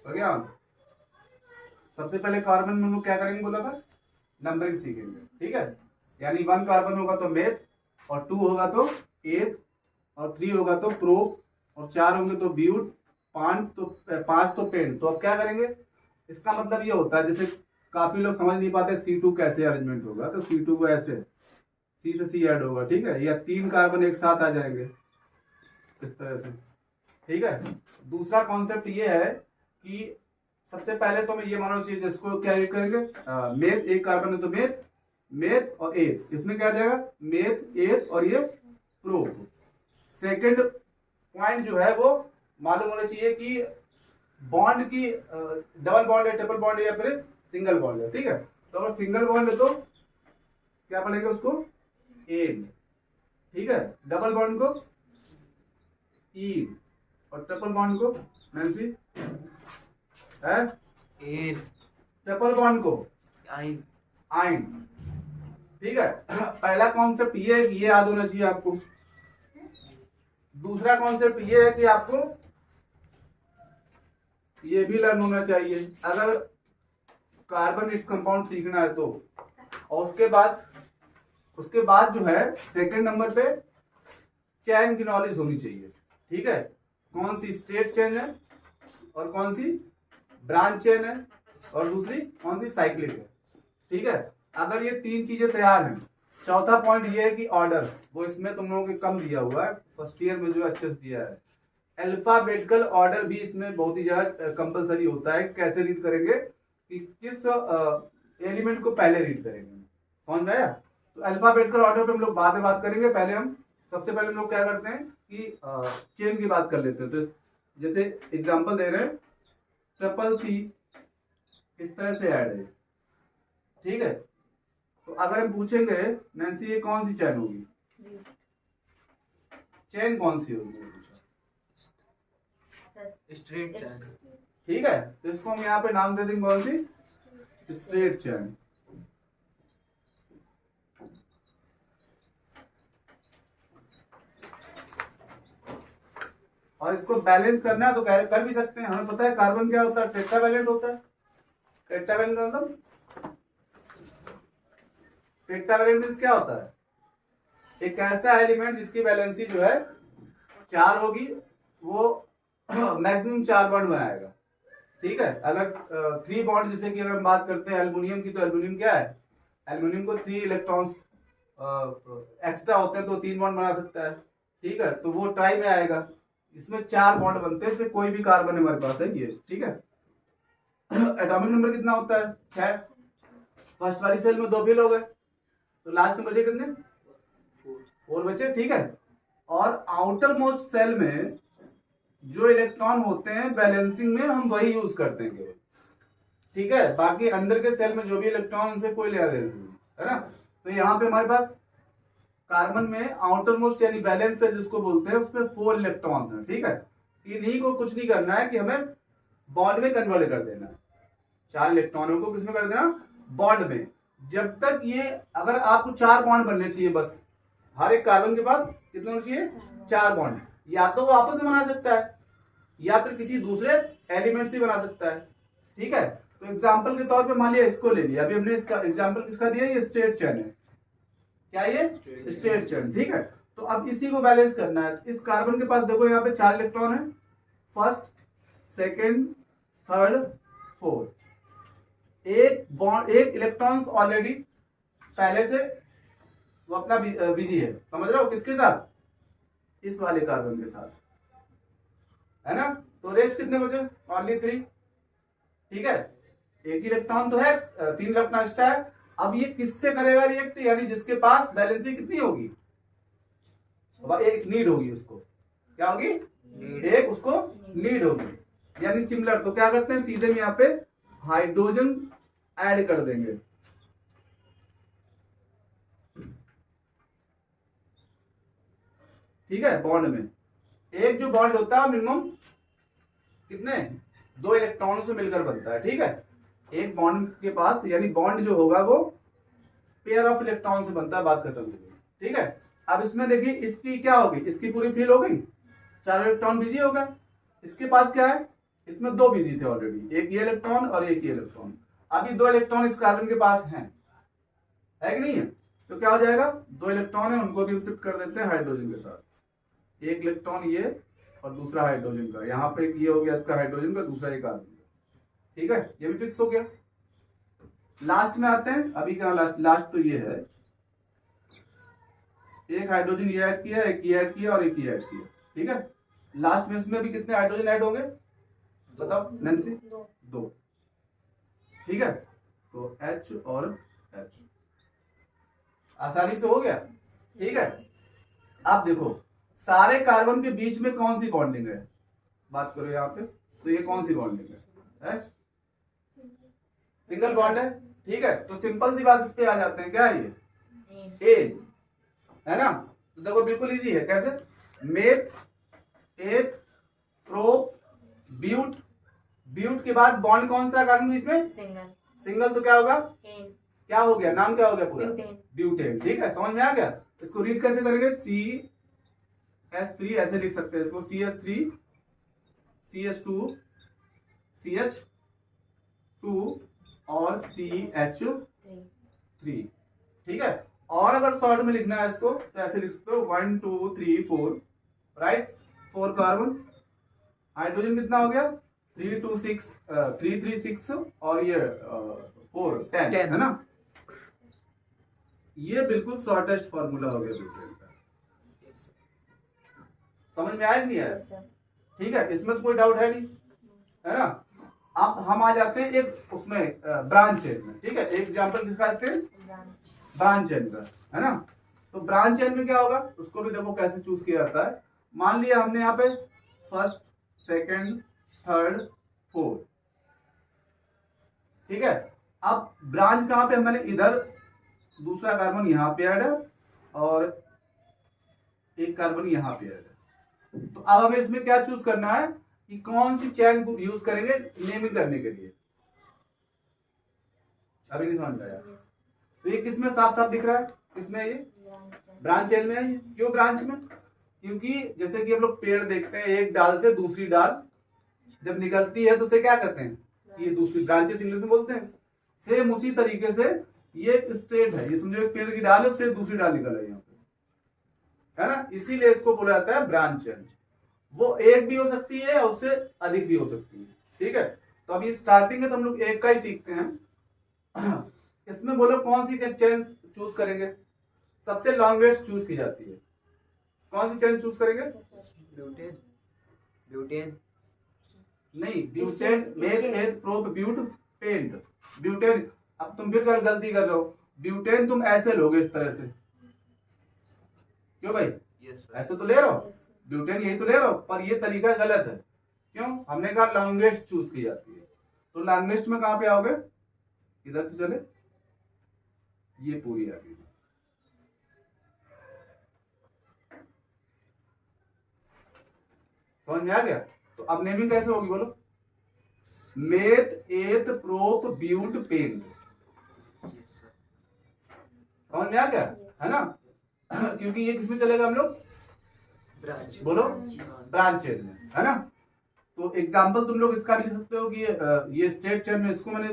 हो गया। सबसे पहले कार्बन में हम लोग क्या करेंगे बोला था, नंबरिंग सीखेंगे, ठीक है। यानी 1 कार्बन होगा तो मेथ, और 2 होगा तो एथ, और 3 होगा तो प्रोप, और 4 होंगे तो ब्यूट, 5 तो पेंट। तो अब क्या करेंगे, इसका मतलब ये होता है, जैसे काफी लोग समझ नहीं पाते C2 कैसे अरेंजमेंट होगा, तो C2 को ऐसे C से C ऐड होगा, ठीक है, या 3 कार्बन एक साथ आ जाएंगे इस तरह से, ठीक है। दूसरा कॉन्सेप्ट ये है कि सबसे पहले तो हमें ये मानना चाहिए, जिसको क्या यूज करेंगे, मेथ, एक कार्बन है तो मेथ, मेथ और एथ, इसमें क्या आ जाएगा मेथ एथ और ये प्रोप। सेकंड पॉइंट जो है वो मालूम होना चाहिए कि बॉन्ड की डबल बॉन्ड है, ट्रिपल बॉन्ड है, या फिर सिंगल बॉन्ड है, ठीक है। तो अगर सिंगल बॉन्ड है तो क्या पढ़ेंगे उसको, एन, ठीक है। डबल बॉन्ड को ईन, और ट्रिपल बॉन्ड को नैन्सी है, एन, ट्रिपल बॉन्ड को आइन, आइन, ठीक है। पहला कॉन्सेप्ट ये है कि ये याद होना चाहिए आपको। दूसरा कॉन्सेप्ट ये है कि आपको ये भी लर्न होना चाहिए अगर कार्बन इस कंपाउंड सीखना है तो। और उसके बाद जो है सेकंड नंबर पे चैन की नॉलेज होनी चाहिए, ठीक है। कौन सी स्ट्रेट चेन है, और कौन सी ब्रांच चेन है, और दूसरी कौन सी साइक्लिक है, ठीक है। अगर ये 3 चीजें तैयार हैं, चौथा पॉइंट ये है कि ऑर्डर, वो इसमें तुम लोगों के कम दिया हुआ है, फर्स्ट ईयर में जो अच्छे से दिया है। अल्फाबेटिकल ऑर्डर भी इसमें बहुत ही ज्यादा कंपलसरी होता है। कैसे रीड करेंगे कि किस एलिमेंट को पहले रीड करेंगे, समझ में आया। तो अल्फाबेटिकल ऑर्डर पे हम लोग बाद में बात करेंगे। सबसे पहले हम लोग क्या करते हैं कि चेन की बात कर लेते हैं। तो जैसे एग्जांपल दे रहे हैं, ट्रिपल सी इस तरह से ऐड है, ठीक है। तो अगर हम पूछेंगे नैन्सी ये कौन सी चैन होगी, चेन कौन सी होगी, स्ट्रेट चैन, ठीक है। तो इसको हम यहाँ पे नाम दे देंगे कौन सी, स्ट्रेट चैन। और इसको बैलेंस करना है तो कर भी सकते हैं। हमें पता है कार्बन क्या होता है, टेट्रावैलेंट होता है। टेट्रावैलेंट का मतलब, टेट्रावैलेंट मींस क्या होता है, एक ऐसा एलिमेंट जिसकी वैलेंसी जो है 4 होगी, वो मैक्सिमम 4 बॉन्ड बनाएगा, ठीक है। अगर 3 बॉन्ड, जैसे कि अगर हम बात करते हैं एल्युमिनियम की, तो एल्युमिनियम क्या है, एल्युमिनियम को 3 इलेक्ट्रॉन्स एक्स्ट्रा होते हैं तो 3 बॉन्ड बना सकता है, ठीक है। तो वो ट्राई में आएगा, इसमें 4 बॉन्ड बनते हैं। इससे कोई भी कार्बन हमारे पास है ये, ठीक है। एटॉमिक नंबर कितना होता है, 6। फर्स्ट वाली सेल में 2 फिल हो गए, तो लास्ट में बचे कितने, 4 बचे, ठीक है। और आउटर मोस्ट सेल में जो इलेक्ट्रॉन होते हैं बैलेंसिंग में हम वही यूज करते हैं केवल, ठीक है। बाकी अंदर के सेल में जो भी इलेक्ट्रॉन, उनसे कोई लेना देना नहीं है ना। तो यहाँ पे हमारे पास कार्बन में आउटर मोस्ट यानी बैलेंस सेल जिसको बोलते हैं, उसमें 4 इलेक्ट्रॉन्स हैं, ठीक है। इन्हीं को कुछ नहीं करना है कि हमें बॉन्ड में कन्वर्ट कर देना है, 4 इलेक्ट्रॉनों को किसमें कर देना, बॉन्ड में। जब तक ये, अगर आपको 4 बॉन्ड बनने चाहिए बस, हर एक कार्बन के पास कितने होने चाहिए, 4 बॉन्ड। या तो वो आपस में बना सकता है, या फिर किसी दूसरे एलिमेंट से बना सकता है, ठीक है। तो एग्जांपल के तौर पे मान लिया इसको ले लिया, अभी हमने इसका एग्जांपल किसका दिया, ये स्ट्रेट चेन है, क्या ये स्ट्रेट चेन, ठीक है। तो अब इसी को बैलेंस करना है। इस कार्बन के पास देखो यहाँ पे 4 इलेक्ट्रॉन है, फर्स्ट, सेकेंड, थर्ड, फोर्थ। एक इलेक्ट्रॉन ऑलरेडी पहले से वो अपना बिजी है, समझ रहे हो, किसके साथ, इस वाले कार्बन के साथ, है ना। तो रेस्ट कितने बचे, ओनली 3, ठीक है। एक इलेक्ट्रॉन तो है, 3 इलेक्ट्रॉन एक्स्ट्रा है। अब ये किससे करेगा रिएक्ट, यानी जिसके पास बैलेंसिंग कितनी होगी, एक नीड होगी, उसको क्या होगी, एक उसको नीड होगी, यानी सिमिलर। तो क्या करते हैं, सीधे में यहाँ पे हाइड्रोजन ऐड कर देंगे, ठीक है। बॉन्ड में एक जो बॉन्ड होता है मिनिमम कितने, 2 इलेक्ट्रॉनों से मिलकर बनता है, ठीक है। एक बॉन्ड के पास, यानी बॉन्ड जो होगा वो पेयर ऑफ इलेक्ट्रॉन से बनता है, बात खत्म हो गई, ठीक है। अब इसमें देखिए इसकी क्या होगी, इसकी पूरी फिल हो गई, 4 इलेक्ट्रॉन बिजी हो गए। इसके पास क्या है, इसमें दो बिजी थे ऑलरेडी, एक ये इलेक्ट्रॉन और एक ये इलेक्ट्रॉन। अभी दो इलेक्ट्रॉन इस कार्बन के पास हैं, है कि नहीं है? तो क्या हो जाएगा, दो इलेक्ट्रॉन है उनको भी हम शिफ्ट कर देते हैं हाइड्रोजन के साथ। एक इलेक्ट्रॉन ये और दूसरा हाइड्रोजन का, यहाँ पे ये हो गया इसका हाइड्रोजन का, दूसरा ये कार्बन का। ठीक है, ये भी फिक्स हो गया। लास्ट में आते हैं, अभी क्या लास्ट तो ये है, एक हाइड्रोजन ये ऐड किया, एक ये ऐड किया और एक ये ऐड किया। ठीक है, लास्ट में इसमें भी कितने हाइड्रोजन ऐड होंगे बताओ नैन्सी? दो। ठीक है, तो H और H आसानी से हो गया। ठीक है, अब देखो सारे कार्बन के बीच में कौन सी बॉन्डिंग है, बात करो यहाँ पे, तो ये कौन सी बॉन्डिंग है? सिंगल बॉन्ड है। ठीक है, तो सिंपल सी बात इस पे आ जाते हैं, क्या है ये? एन, है ना? तो देखो बिल्कुल इजी है, कैसे? Meth, eth, prop, ब्यूट। ब्यूट के बाद बॉन्ड कौन सा है कार्बन के बीच में? सिंगल। तो क्या होगा? एन। क्या हो गया, नाम क्या हो गया पूरा? ब्यूटेन। ब्यूटेन। ठीक है, समझ में आ गया? इसको रीड कैसे करेंगे? CH3 ऐसे लिख सकते हैं इसको, CH3 CH2 CH2 और CH3। ठीक है, और अगर शॉर्ट में लिखना है इसको तो ऐसे लिख सकते हो 1 2 3 4, राइट? 4 कार्बन, हाइड्रोजन कितना हो गया? 3 2 6 3 3 6 और ये 4 10, है ना? ये बिल्कुल शॉर्टेस्ट फॉर्मूला हो गया ब्यूटेन का। समझ में आया नहीं आया? ठीक है, इसमें तो कोई डाउट है नहीं, है ना? अब हम आ जाते हैं एक उसमें ब्रांच चेन में। ठीक है, एक एग्जांपल किसका देते हैं? ब्रांच चेन का, है ना? तो ब्रांच चेन में क्या होगा उसको भी देखो कैसे चूज किया जाता है। मान लिया हमने यहाँ पे फर्स्ट, सेकंड, थर्ड, फोर्थ। ठीक है, अब ब्रांच कहां पे? मैंने इधर दूसरा कार्बन यहाँ पे ऐड है और एक कार्बन यहाँ पे ऐड है। तो अब हमें इसमें क्या चूज करना है कि कौन सी चेन यूज करेंगे नेमिंग करने के लिए। अभी नहीं समझ में आया? तो ये किसमें साफ साफ दिख रहा है? किसमें? ये ब्रांच चेन में है। ये क्यों ब्रांच में? क्योंकि जैसे कि हम लोग पेड़ देखते हैं, एक डाल से दूसरी डाल जब निकलती है तो उसे क्या कहते हैं? ये दूसरी ब्रांचेस इंग्लिश में बोलते हैं। सेम उसी तरीके से ये एक स्ट्रेट है, ये समझो एक पेड़ की डाल है उससे दूसरी डाल निकल रही है यहाँ पे, है ना? इसीलिए इसको बोला जाता है ब्रांच चेन। वो एक भी हो सकती है और उससे अधिक भी हो सकती है। ठीक है, तो अभी स्टार्टिंग है तो हम लोग एक का ही सीखते हैं। इसमें बोलो कौन सी चेन चूज करेंगे? सबसे लॉन्गेस्ट चूज की जाती है। कौन सी चेन चूज करेंगे? ब्यूटेन। ब्यूटेन नहीं, butane, meth, eth, prop, but, paint. Butane, अब तुम फिर गलती कर रहे हो। ब्यूटेन तुम ऐसे लोगे इस तरह से, क्यों भाई? Yes sir. ऐसे तो ले रहे हो, ब्यूटेन यही तो ले रहे हो, पर ये तरीका गलत है। क्यों? हमने कहा लॉन्गेस्ट चूज की जाती है। तो लॉन्गेस्ट में कहां पे आओगे? इधर से चले, ये पूरी आ गई। समझ में आ गया? तो अब नेमिंग कैसे होगी बोलो? Meth, eth, prop, but, pent. Yes sir. समझ में आ गया, है ना? क्योंकि ये किसमें चलेगा हम लोग? ब्रांच। बोलो, ब्रांच चेन में, है ना? तो एग्जांपल तुम लोग इसका भी लिख सकते हो कि ये स्टेट चेन में इसको मैंने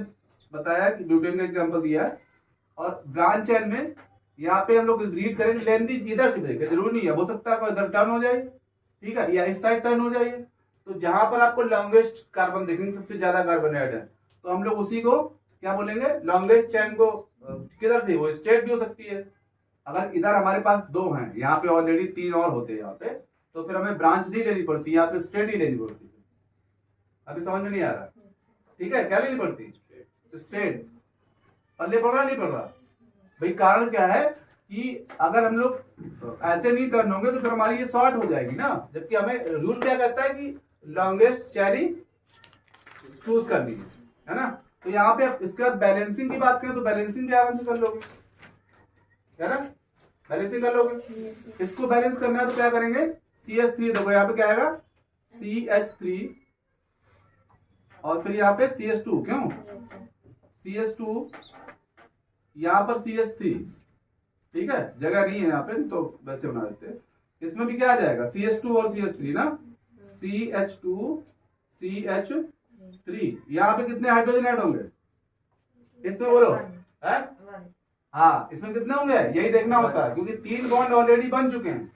बताया कि ब्यूटेन का एग्जांपल दिया है, और ब्रांच चेन में यहाँ पे हम लोग रीड करेंगे लेंदी इधर से देखें, जरूरी नहीं है, हो सकता है इधर टर्न हो जाए, ठीक है, या इस साइड टर्न हो जाइए। तो जहां पर आपको लॉन्गेस्ट कार्बन देखेंगे, सबसे ज्यादा कार्बन ऐड है, तो हम लोग उसी को क्या बोलेंगे? लॉन्गेस्ट चेन को किधर से? वो स्ट्रेट भी हो सकती है। अगर इधर हमारे पास दो हैं, यहाँ पे ऑलरेडी 3 और होते हैं यहाँ पे, तो फिर हमें ब्रांच नहीं लेनी पड़ती, यहाँ पे स्ट्रेट ही लेनी पड़ती है। अभी समझ में नहीं आ रहा? ठीक है, क्या लेनी पड़ती? स्ट्रेट। पल्ले पड़ रहा नहीं पड़ रहा भाई? कारण क्या है कि अगर हम लोग ऐसे नहीं टर्न होंगे तो फिर हमारी ये शॉर्ट हो जाएगी ना, जबकि हमें रूल क्या कहता है कि लॉन्गेस्ट चेरी चूज करनी है ना? तो यहाँ पे आप इसके बाद बैलेंसिंग की बात करें तो बैलेंसिंग भी आराम से कर लोगे, है ना? बैलेंसिंग कर लोगे। इसको बैलेंस करना है तो क्या करेंगे? CH3, देखो यहाँ पे क्या आएगा? CH3 और फिर यहाँ पे CH2, क्यों? CH2, यहाँ पर CH3, ठीक है, जगह नहीं है यहाँ पे तो वैसे बना देते हैं। इसमें भी क्या आ जाएगा? CH2 और CH3 ना, CH2 CH3। यहाँ पे कितने हाइड्रोजन ऐड होंगे इसमें बोलो? है? हाँ, इसमें कितने होंगे यही देखना होता है, क्योंकि 3 बॉन्ड ऑलरेडी बन चुके हैं,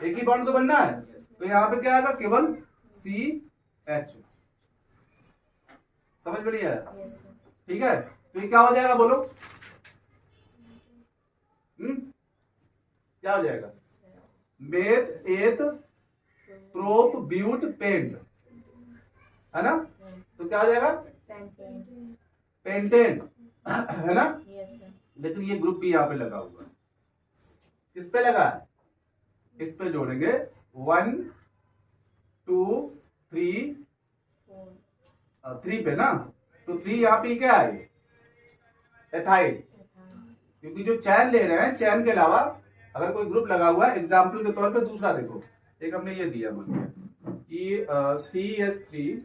एक ही बॉन्ड तो बनना है। तो यहाँ पे क्या आएगा? केवल CH। समझ में नहीं आया? ठीक है, तो ये क्या हो जाएगा बोलो? क्या हो जाएगा? Meth eth prop but paint, है ना? तो क्या हो जाएगा? पेंटेन, है ना? लेकिन ये ग्रुप भी यहाँ पे लगा हुआ है। किस पे लगा है? इस पे जोड़ेंगे 1 2 3 3 पे ना, तो 3 यहाँ पे क्या है? एथाइल। क्योंकि जो चैन ले रहे हैं, चैन के अलावा अगर कोई ग्रुप लगा हुआ है, एग्जाम्पल के तौर पे दूसरा देखो, एक हमने ये दिया कि CH3,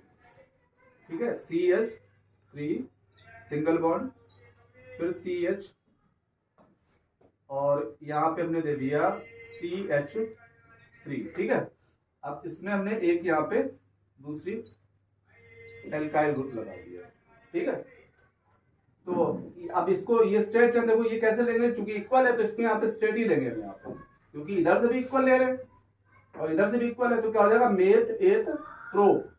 ठीक है, CH3 सिंगल बॉन्ड, फिर CH, और यहाँ पे हमने दे दिया CH3, ठीक है। अब इसमें हमने एक यहाँ पे दूसरी एल्काइल ग्रुप लगा दिया, ठीक है। तो अब इसको ये स्ट्रेट चेन देखो, ये कैसे लेंगे? क्योंकि इक्वल है तो इसको यहाँ पे स्ट्रेट ही लेंगे हम यहाँ पे, क्योंकि इधर से भी इक्वल ले रहे हैं और इधर से भी इक्वल है, तो क्या हो जाएगा? Meth eth prop.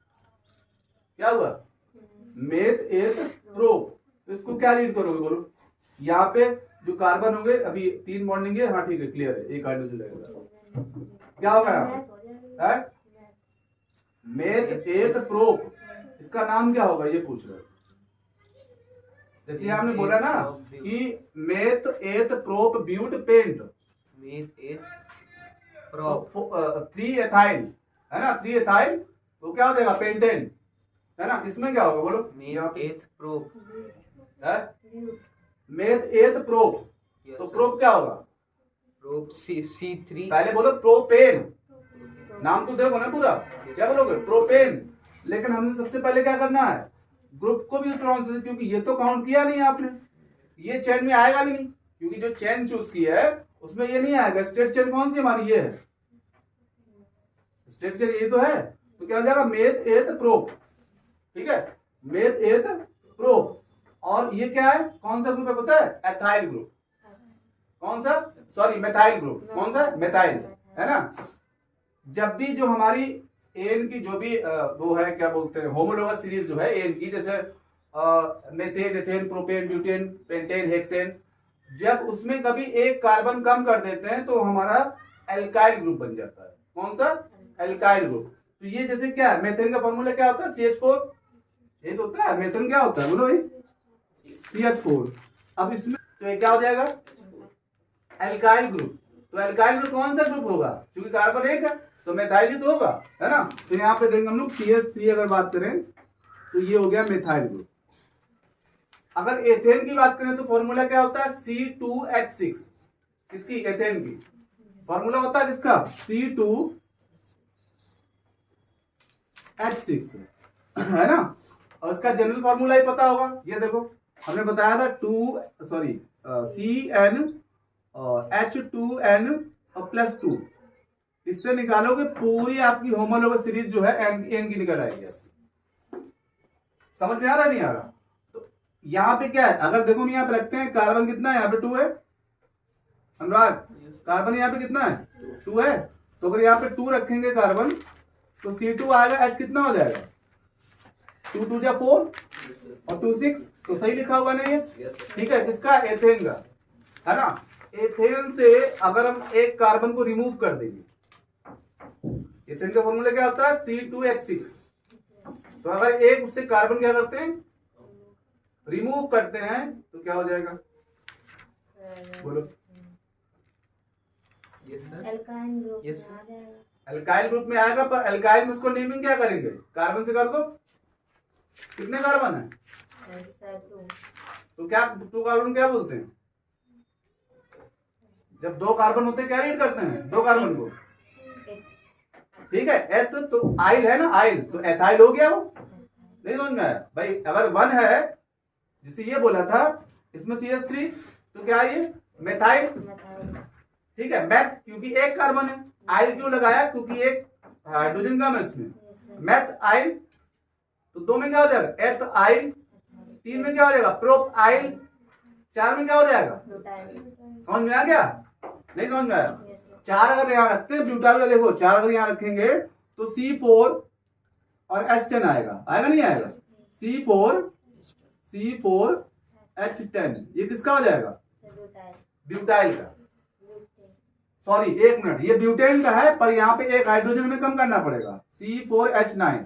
क्या हुआ? Meth eth prop. तो इसको क्या रीड करोगे बोलो? यहाँ पे जो कार्बन होंगे, अभी 3 बॉन्डिंग है, हाँ ठीक है, क्लियर है, एक हाइड्रोजन लगेगा। क्या होगा यहाँ पे? Meth eth prop. इसका नाम क्या होगा ये पूछ रहे? जैसे आपने बोला ना कि meth eth prop but pent, meth eth prop 3 ethyl, है ना? 3 एथाइल, तो क्या हो जाएगा? पेंटेन, है ना? इसमें क्या होगा बोलो? Meth eth prop, meth eth prop, तो प्रोप क्या होगा? Prop C3। पहले बोलो प्रोपेन, नाम तो देखो ना पूरा, क्या बोलोगे? प्रोपेन। लेकिन हमने सबसे पहले क्या करना है? ग्रुप को भी प्रोनाउंसिएशन, क्योंकि ये तो काउंट किया नहीं आपने, ये चेन में आएगा भी नहीं, क्योंकि जो चेन चूज की है उसमें ये नहीं आएगा। स्ट्रेट चेन कौन सी हमारी? ये है स्ट्रेट चेन, ये तो है। तो क्या हो जाएगा? मेथ एथ प्रोप, ठीक है, मेथ एथ प्रोप। और ये क्या है? कौन सा ग्रुप है पता है? Ethyl group. कौन सा? Sorry, methyl group. कौन सा? मेथाइल, है ना? जब भी जो हमारी एन की जो भी वो है, क्या बोलते हैं, होमोलोगस सीरीज जो है एन की, जैसे methane, ethane, propane, butane, pentane, hexane, जब उसमें कभी एक कार्बन कम कर देते हैं तो हमारा एल्काइल ग्रुप बन जाता है। कौन सा? Alkyl group. तो ये जैसे क्या है? मेथेन का फॉर्मूला क्या होता है? CH4। ये तो होता है। मेथेन क्या होता है बोलो भाई? CH4। अब इसमें तो ये क्या हो जाएगा? Alkyl group. तो एल्काइल ग्रुप कौन सा ग्रुप होगा? क्योंकि कार्बन एक है तो मेथाइल ही तो होगा, है ना? तो यहाँ पे देंगे हम लोग CH3। अगर बात करें तो ये हो गया मेथाइल ग्रुप। अगर एथेन की बात करें तो फॉर्मूला क्या होता है? C2H6। किसकी? एथेन की। फॉर्मूला होता है किसका? C2H6, है ना? और इसका जनरल फॉर्मूला ही पता होगा। ये देखो, हमने बताया था CnH2n +2। इससे निकालोगे पूरी आपकी होमोलोगस सीरीज जो है एन की निकल आएगी। समझ में आ रहा नहीं आ रहा? तो यहाँ पे क्या है? अगर देखो नहीं, यहाँ पे रखते हैं कार्बन कितना है? यहाँ पे 2 है अनुराग। कार्बन यहाँ पे कितना है? 2 है। तो अगर यहाँ पे 2 रखेंगे कार्बन तो C2 आएगा। H कितना हो जाएगा? 2 2 जा 4 और 2 6। तो सही लिखा हुआ नहीं है? ठीक है, किसका? एथेन का, है ना? एथेन से अगर हम एक कार्बन को रिमूव कर देंगे, एथेन का फॉर्मूला क्या होता है? C2H6। तो अगर एक उससे कार्बन क्या करते हैं? रिमूव करते हैं, तो क्या हो जाएगा बोलो? एल्काइन ग्रुप Yes, में आ जाएगा। एल्काइल ग्रुप में आएगा। पर एल्काइल में उसको नेमिंग क्या करेंगे? कार्बन से कर दो। कितने कार्बन है? तो क्या 2 कार्बन क्या बोलते हैं? जब 2 कार्बन होते हैं क्या रीड करते हैं? 2 कार्बन को, ठीक है। एथ तो आइल है ना, आइल तो एथाइल हो गया। वो नहीं समझ में आया भाई? अगर 1 है, जैसे ये बोला था, इसमें CH3, तो क्या ये? मेथाइल, ठीक है। मैथ, क्योंकि एक कार्बन है। आइल क्यों लगाया? क्योंकि एक हाइड्रोजन कम है इसमें। मैथ आइल, तो 2 में क्या हो जाएगा? एथाइल। 3 में क्या हो जाएगा? प्रोपाइल। 4 में क्या हो जाएगा? समझ में आ गया? नहीं समझ में आया? 4 अगर यहाँ रखते हैं ब्यूटाइल का, देखो 4 अगर यहाँ रखेंगे तो C4 और H10 आएगा, आएगा नहीं आएगा? C4H10 ये किसका हो जाएगा? ब्यूटाइल का। सॉरी एक मिनट, ये ब्यूटेन का है पर यहाँ पे एक हाइड्रोजन में कम करना पड़ेगा, C4H9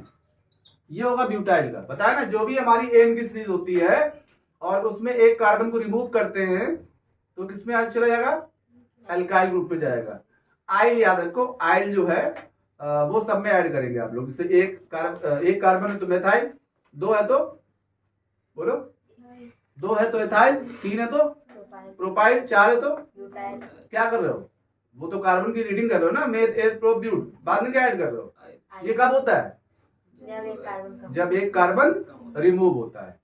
ये होगा ब्यूटाइल का। बताया ना, जो भी हमारी एन की सीरीज होती है और उसमें एक कार्बन को रिमूव करते हैं तो किसमें आज चला जाएगा? एल्काइल ग्रुप पे जाएगा। आइल याद रखो, आइल जो है वो सब में ऐड करेंगे आप लोग। जैसे एक कार्बन है तो मेथाइल, 2 है तो बोलो, 2 है तो एथाइल, 3 है तो प्रोपाइल, 4 है तो क्या कर रहे हो? वो तो कार्बन की रीडिंग कर रहे हो ना, मेथ एथ प्रोप ब्यूट। बाद में क्या ऐड कर रहे हो? ये कब होता है? जब एक कार्बन रिमूव होता है।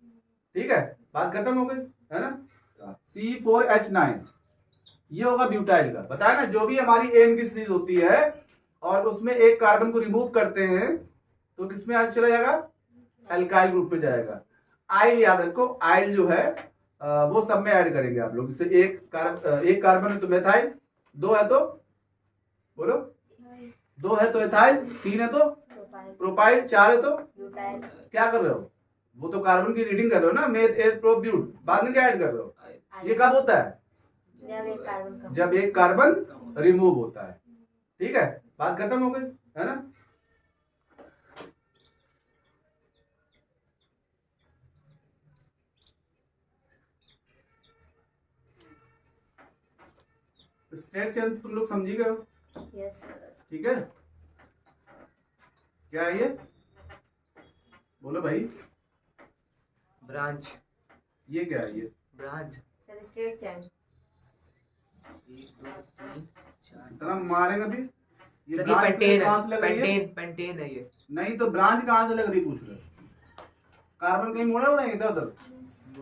ठीक है, बात खत्म हो गई है ना? C4H9 ये होगा ब्यूटाइल का। बताया ना, जो भी हमारी एन की सीरीज होती है और उसमें एक कार्बन को रिमूव करते हैं तो किसमें आज चला जाएगा? एल्काइल ग्रुप पे जाएगा। आइल याद रखो, आइल जो है वो सब में ऐड करेंगे आप लोग। जैसे एक कार्बन है तो मेथाइल, 2 है तो बोलो, 2 है तो एथाइल, 3 है तो प्रोपाइल, 4 है तो क्या कर रहे हो? वो तो कार्बन की रीडिंग कर रहे हो ना, मेथ एथ प्रोप ब्यूट। बाद में क्या ऐड कर रहे हो? ये कब होता है? जब एक कार्बन रिमूव होता है। ठीक है, बात खत्म हो गई है ना? स्ट्रेट चेन तुम लोग समझी गए हो? ठीक है, क्या है ये? बोलो भाई। ब्रांच। ये क्या है? ये ब्रांच। Straight chain. 1 2 3 4 इतना मारेंगे अभी। ये सर ये ब्रांच पेंटेन कहाँ है, से लग रही है? पेंटेन है ये। नहीं तो ब्रांच कहाँ से लग रही पूछ रहे? कार्बन कहीं मुड़े उड़े इधर उधर,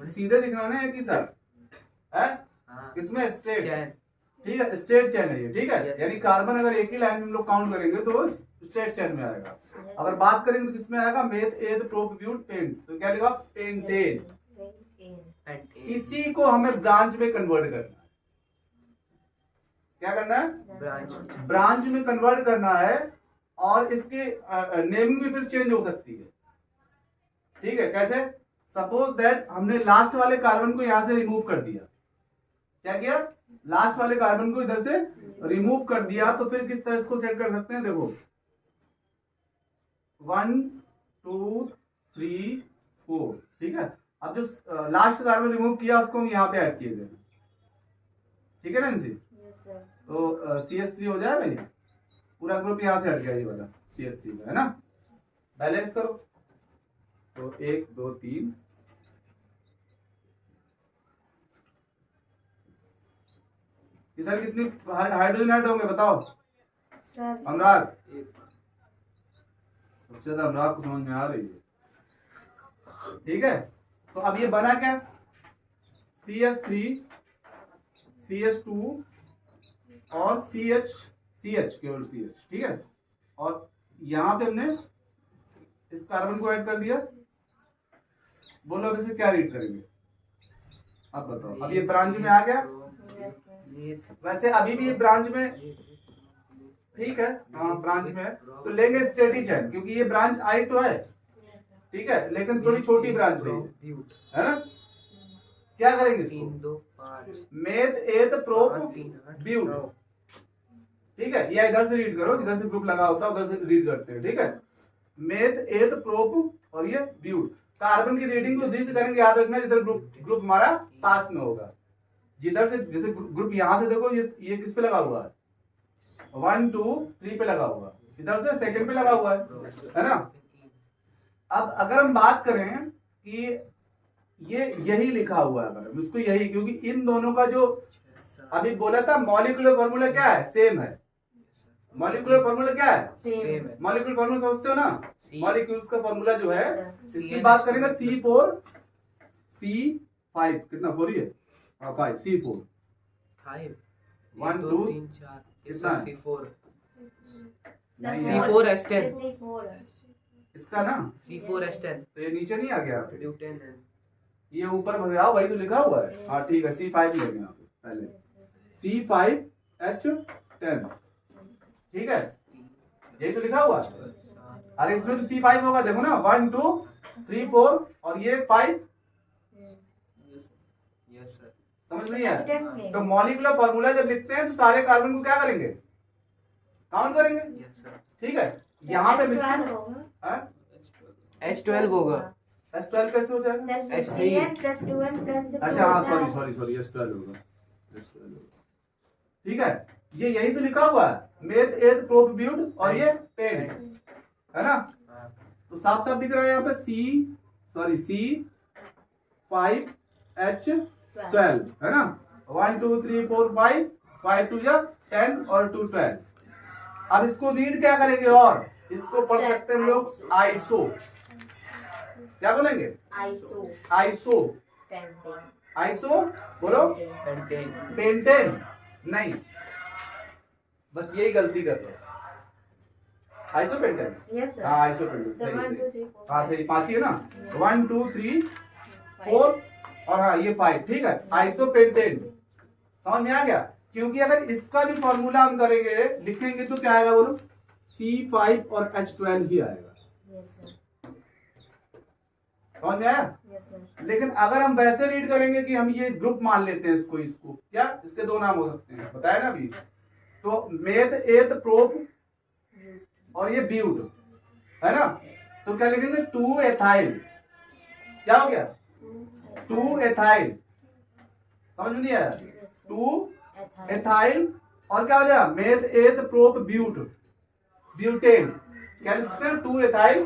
सीधे दिखना ना एक ही साथ है। हाँ। किसमें? स्ट्रेट। चैन। ठीक है, स्ट्रेट चेन है ये। ठीक है, Yes. यानी कार्बन अगर एक ही लाइन में हम लोग काउंट करेंगे तो वो स्ट्रेट चेन में आएगा। अगर बात करेंगे तो किसमें आएगा? Meth eth prop but paint. तो क्या लिखा? पेंटेन। पेंटेन। इसी को हमें ब्रांच में कन्वर्ट करना है। क्या करना है? ब्रांच। ब्रांच में कन्वर्ट करना है और इसके नेमिंग भी फिर चेंज हो सकती है। ठीक है, कैसे? सपोज दैट हमने लास्ट वाले कार्बन को यहां से रिमूव कर दिया। क्या किया? लास्ट वाले कार्बन को इधर से रिमूव कर दिया तो फिर किस तरह इसको सेट कर सकते हैं? देखो 1 2 3 4। ठीक है, अब जो लास्ट कार्बन रिमूव किया उसको हम यहाँ पे ऐड किए थे। ठीक है ना इनसे? तो CH3 हो जाएगा ये पूरा ग्रुप यहाँ से हट गया, ये वाला CH3 का है ना। बैलेंस करो तो 1 2 3 इधर कितनी हाइड्रोजन ऐड होंगे बताओ अनुराग? सबसे ज्यादा अनुराग को समझ में आ रही है। ठीक है, तो अब ये बना क्या? CH3 CH2 और CH केवल CH। ठीक है, और यहां पे हमने इस कार्बन को ऐड कर दिया। बोलो अब इसे क्या रीड करेंगे? अब बताओ, अब ये ब्रांच में आ गया। वैसे अभी भी ये ब्रांच में, ठीक है, हाँ ब्रांच में है तो लेंगे स्टेटी चेन, क्योंकि ये ब्रांच आई तो है। ठीक है, लेकिन थोड़ी छोटी ब्रांच है ना। क्या करेंगे इसको? 3 2 5 मेथ एथ प्रोप ब्यूट। ठीक है, या इधर से रीड करो, जिधर से ग्रुप लगा होता है उधर से रीड करते हैं। ठीक है, मेथ एथ प्रोप और ये ब्यूट। कार्बन की रीडिंग को उधर से करेंगे, याद रखना जिधर ग्रुप हमारा पास में होगा। जिधर से जैसे ग्रुप यहां से देखो, ये किस पे लगा हुआ है? 1 2 3 पे लगा हुआ है, इधर से सेकंड पे लगा हुआ है ना। अब अगर हम बात करें कि ये यही लिखा हुआ है, अगर उसको यही, क्योंकि इन दोनों का जो अभी बोला था मॉलिक्यूलर फॉर्मूला क्या है? सेम है। मॉलिक्यूलर फॉर्मूला क्या है? सेम है। मॉलिक्यूलर फॉर्मूला समझते हो ना? मॉलिक्यूल्स का फॉर्मूला जो है, इसकी CN बात करेंगे C4 C5 कितना 4 ही है? 5 C4 5 1 2 2 3 4 कितना है? C4 नहीं यार। C4 H10 इसका ना, C4H10 तो ये नीचे नहीं आ गया यहाँ पे, ब्यूटेन एंड ये ऊपर भगाओ, वही तो लिखा हुआ है। हाँ ठीक है, C5 लेंगे यहाँ पे पहले, C5H10, ठीक है, यही तो लिखा हुआ है। अरे इसमें तो C5 होगा, देखो ना, 1 2 3 4 और ये 5, यस सर समझ में नहीं आया? तो मॉलिक्यूलर फॉर्मूला जब लिखते हैं तो सारे कार्बन को क्या करेंगे, काउंट करेंगे, यस सर ठीक है। यहाँ पे मिस्टेक, H12 होगा S12 कैसे हो जाएगा? अच्छा हाँ, सॉरी S12 होगा, S12 होगा, ठीक है। ये यही तो लिखा हुआ है, मेथ एथ प्रोप ब्यूट और ये पेंट, है ना। तो साफ साफ दिख रहा है यहाँ पे C5H12, है ना। 1 2 3 4 5, 5 2 या 10 और 2 12। अब इसको रीड क्या करेंगे, और इसको पढ़ सकते हैं हम लोग आइसो, क्या बोलेंगे, आइसो, आइसो बोलो, पेंटेन पेंटेन नहीं, बस यही गलती कर रहे हो, आइसो पेंटेन, हाँ आइसो पेंटेन, सही, हाँ सही, 5 ही है ना, 1 2 3 4 और हाँ ये 5, ठीक है, आइसो पेंटेन, समझ में आ गया। क्योंकि अगर इसका भी फॉर्मूला हम करेंगे, लिखेंगे तो क्या आएगा बोलो, C5 और H12 ही आएगा, समझ में आया। लेकिन अगर हम वैसे रीड करेंगे कि हम ये ग्रुप मान लेते हैं इसको, क्या इसके दो नाम हो सकते हैं, बताया ना अभी, तो मेथ एथ प्रोप और ये ब्यूट, है ना। तो क्या लिखेंगे, 2 एथाइल, क्या हो गया, 2 एथाइल, समझ में नहीं आया, 2 एथाइल और क्या हो जाएगा, मेथ एथ प्रोप ब्यूट, ब्यूटेन, क्या लिख सकते हैं, 2 एथाइल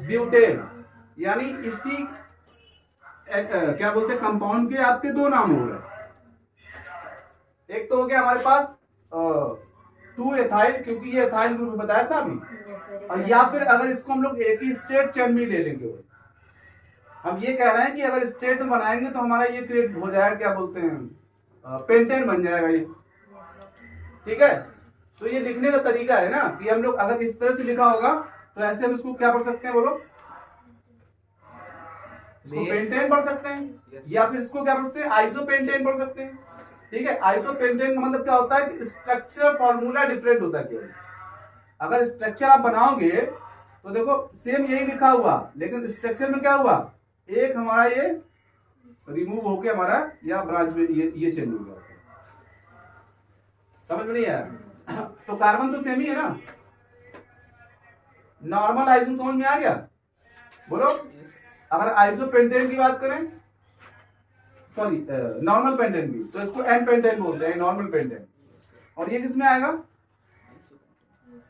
ब्यूटेन, यानी इसी क्या बोलते हैं कंपाउंड के आपके दो नाम हो गए। एक तो हो गया हमारे पास 2 एथाइल, क्योंकि ये एथाइल ग्रुप बताया था अभी, और या फिर अगर इसको हम लोग एक ही स्टेट चेन में ले लेंगे, हम ये कह रहे हैं कि अगर स्टेट में बनाएंगे तो हमारा ये क्रिएट हो जाएगा, क्या बोलते हैं, पेंटेन बन जाएगा ये, ठीक है। तो ये लिखने का तरीका है ना, कि हम लोग अगर इस तरह से लिखा होगा तो ऐसे हम इसको क्या पढ़ सकते हैं बोलो, इसको पेंटेन पढ़ सकते हैं, या फिर इसको क्या पढ़ते हैं, आइसो पेंटेन पढ़ सकते हैं, ठीक है। आइसो पेंटेन का मतलब क्या होता है कि स्ट्रक्चर फॉर्मूला डिफरेंट होता है केवल। अगर स्ट्रक्चर आप बनाओगे तो देखो सेम यही लिखा हुआ, लेकिन स्ट्रक्चर में क्या हुआ, एक हमारा ये रिमूव होके हमारा या ब्रांच में ये चेंज हो गया, समझ में नहीं आया। तो कार्बन तो सेम ही है ना। नॉर्मल आइसो समझ में आ गया बोलो। अगर आइसो पेंटेन की बात करें, सॉरी नॉर्मल पेंटेन की, तो इसको एन पेंटेन बोलते हैं, नॉर्मल पेंटेन, और ये किसमें आएगा,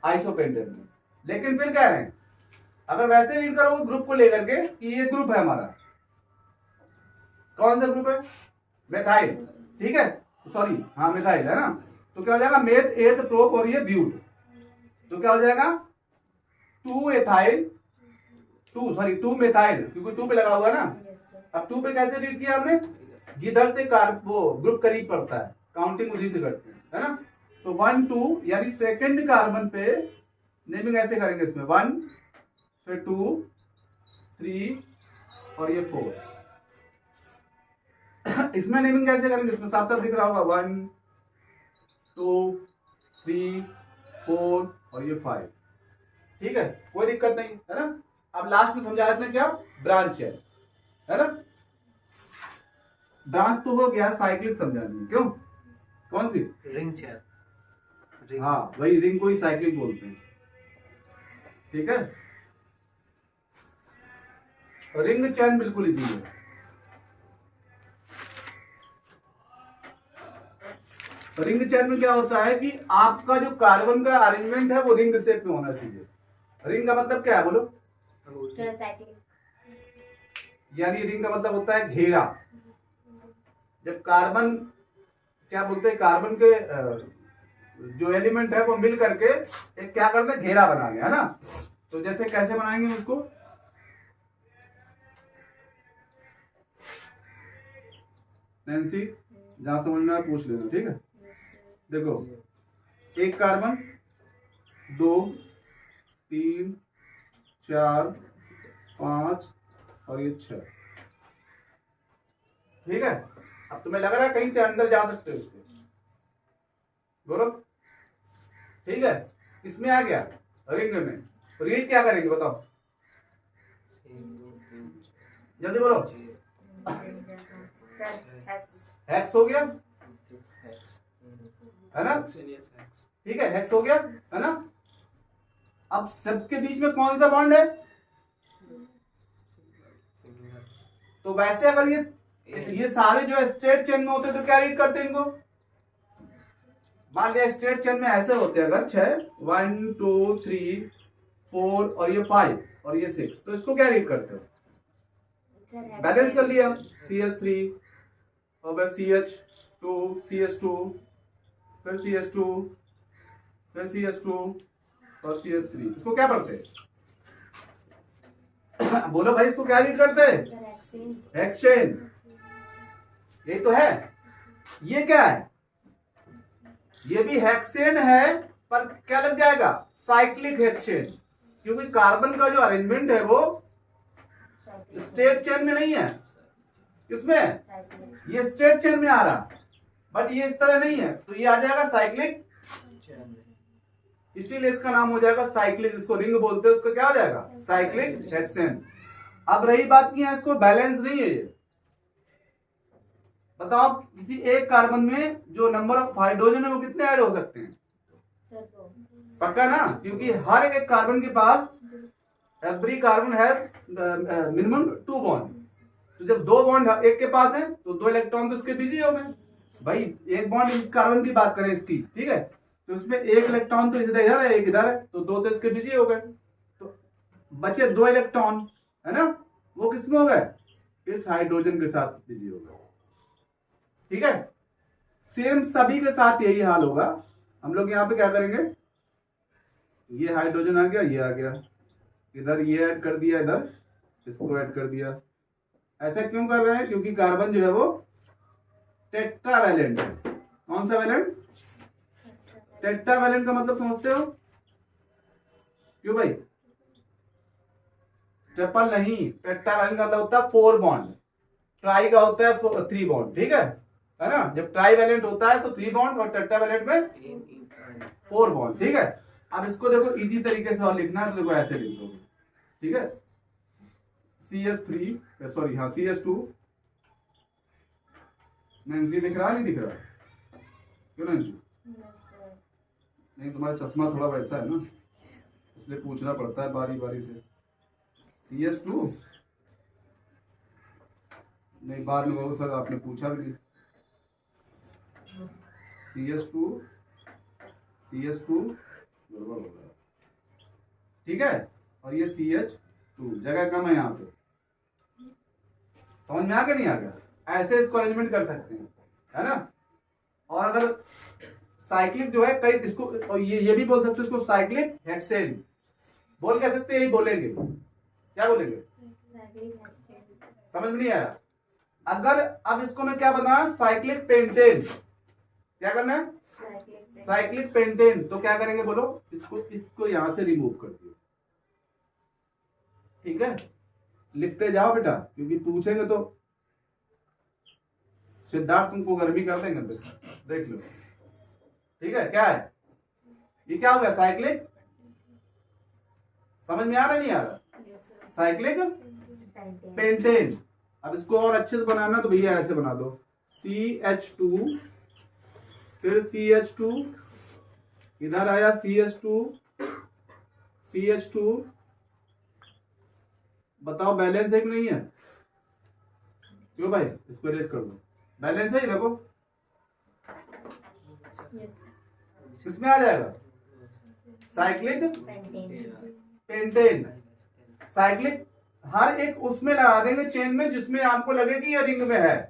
आइसो पेंटेन में। लेकिन फिर कह रहे हैं अगर वैसे रीड करोगे ग्रुप को लेकर के कि ये ग्रुप है हमारा, कौन सा ग्रुप है, मेथाइल, ठीक है, सॉरी हाँ मेथाइल है ना। तो क्या हो जाएगा, मेथ एथ प्रोप और ये ब्यूट, तो क्या हो जाएगा 2 एथाइल, 2 मेथाइल, क्योंकि 2 पे लगा हुआ है ना। अब 2 पे कैसे रीड किया हमने, जिधर से वो ग्रुप करीब पड़ता है काउंटिंग उसी से करते हैं, है ना। तो 1 2 यानी सेकंड कार्बन पे नेमिंग ऐसे करेंगे, इसमें 1 फिर 2 3 और ये 4। इसमें नेमिंग कैसे करेंगे, इसमें साफ साफ दिख रहा होगा 1 2 3 4 और ये 5, ठीक है, कोई दिक्कत नहीं, है ना। अब लास्ट में समझा देते हैं क्या, ब्रांच है ना। ब्रांच तो हो गया, साइक्लिक समझानी है, क्यों, कौन सी, रिंग चेयर, हाँ वही रिंग को ही साइक्लिक बोलते हैं, ठीक है। रिंग चेन बिल्कुल इजी है। रिंग चेन में क्या होता है कि आपका जो कार्बन का अरेंजमेंट है वो रिंग शेप में होना चाहिए। रिंग का मतलब क्या है बोलो, यानी रिंग का मतलब होता है घेरा। जब कार्बन क्या बोलते हैं, कार्बन के जो एलिमेंट है वो मिल करके एक क्या करते हैं, घेरा बना लिया, है ना। तो जैसे कैसे बनाएंगे उसको, नैन्सी जहां समझना है पूछ लेना, ठीक है। देखो एक कार्बन 2 3 4 5 और ये 6। ठीक है, अब तुम्हें लग रहा है कहीं से अंदर जा सकते हो इसके, बोलो। ठीक है, इसमें आ गया रिंग में, रीड क्या करेंगे बताओ, जल्दी बोलो। हेक्स हो गया है ना, ठीक है, हेक्स हो गया है ना। अब सबके बीच में कौन सा बॉन्ड है, तो वैसे अगर ये सारे जो स्ट्रेट चेन में होते तो क्या रीड करते हैं इनको, मान लिया स्ट्रेट चेन में ऐसे होते हैं अगर 6 1 2 3 4 और ये 5 और ये 6, तो इसको क्या रीड करते हो, बैलेंस कर लिया CH3 और फिर CH2 CH2 फिर CH2 फिर CH2 और CH3, इसको क्या पढ़ते हैं बोलो भाई, इसको क्या रीड करते हैं, हेक्सेन। यही तो है, ये क्या है, ये भी हेक्सेन है पर क्या लग जाएगा, साइक्लिक हेक्सेन, क्योंकि कार्बन का जो अरेंजमेंट है वो स्ट्रेट चेन में नहीं है, किसमें, ये स्ट्रेट चेन में आ रहा, बट ये इस तरह नहीं है, तो ये आ जाएगा साइक्लिक, इसीलिए इसका नाम हो जाएगा साइक्लिक, इसको रिंग बोलते हैं, उसको क्या हो जाएगा, साइक्लिक हेक्सेन। अब रही बात की, इसको बैलेंस नहीं है ये, बताओ किसी एक कार्बन में जो नंबर ऑफ हाइड्रोजन है वो कितने ऐड हो सकते हैं, पक्का ना, क्योंकि हर एक कार्बन के पास एवरी कार्बन है मिनिमम 2 बॉन्ड, तो जब 2 बॉन्ड एक के पास है तो 2 इलेक्ट्रॉन तो उसके बिजी हो गए भाई, एक बॉन्ड इस कार्बन की बात करें इसकी, ठीक है, तो उसमें एक इलेक्ट्रॉन तो इधर है एक इधर है, तो 2 तो इसके बिजी हो गए, तो बचे 2 इलेक्ट्रॉन है ना, वो किसमें हो गए, इस हाइड्रोजन के साथ बिजी हो गए। ठीक है, सेम सभी के साथ यही हाल होगा। हम लोग यहाँ पे क्या करेंगे, ये हाइड्रोजन आ गया, ये आ गया, इधर ये ऐड कर दिया, इधर इसको ऐड कर दिया। ऐसा क्यों कर रहे हैं, क्योंकि कार्बन जो है वो टेट्रावैलेंट है। कौन सा वैलेंट, टेट्रावैलेंट का मतलब समझते हो, क्यों भाई, ट्रिपल नहीं, टेट्रावैलेंट का मतलब होता है 4 बॉन्ड, ट्राई का होता है 3 बॉन्ड, ठीक है ना, जब ट्राईवैलेंट होता है तो 3 बॉन्ड और टेट्रावैलेंट में 4 बॉन्ड। ठीक है, अब इसको देखो इजी तरीके से और लिखना है, तो देखो ऐसे लिख दो, ठीक है, CH3 सॉरी हाँ CH2, नैन्सी दिख रहा नहीं दिख रहा, क्यों नैन्सी, नहीं तुम्हारा चश्मा थोड़ा वैसा है ना, इसलिए पूछना पड़ता है बारी बारी से। CH2 नहीं, बाद में वो सर आपने पूछा भी नहीं, CH2 गड़बड़ हो गया, ठीक है, और ये CH2, जगह कम है यहाँ पे, समझ में आ गया नहीं आ गया, ऐसे इसको अरेंजमेंट कर सकते हैं, है ना। और अगर साइक्लिक जो है कई इसको, और ये भी बोल सकते हैं इसको साइक्लिक हेक्सेन, बोल क्या सकते हैं, यही बोलेंगे, क्या बोलेंगे, समझ में नहीं आया। अगर अब इसको मैं क्या बनाना, साइक्लिक पेंटेन, क्या करना है, साइक्लिक पेंटेन, तो क्या करेंगे बोलो, इसको यहां से रिमूव कर दियो, ठीक है, लिखते जाओ बेटा, क्योंकि पूछेंगे तो सिद्धार्थ तुमको गर्मी कर देंगे, देख लो, ठीक है। क्या है ये, क्या हो गया, साइक्लिक, समझ में आ रहा नहीं आ रहा, साइक्लिक पेंटेन। अब इसको और अच्छे से बनाना तो भैया ऐसे बना दो, CH2 फिर CH2, इधर आया CH2, बताओ बैलेंस है कि नहीं है, क्यों भाई, इसको इरेज कर दो, बैलेंस है, देखो किसमें आ जाएगा, साइक्लिक पेंटेन, साइक्लिक हर एक उसमें लगा देंगे चेन में जिसमें आपको लगे कि ये रिंग में है,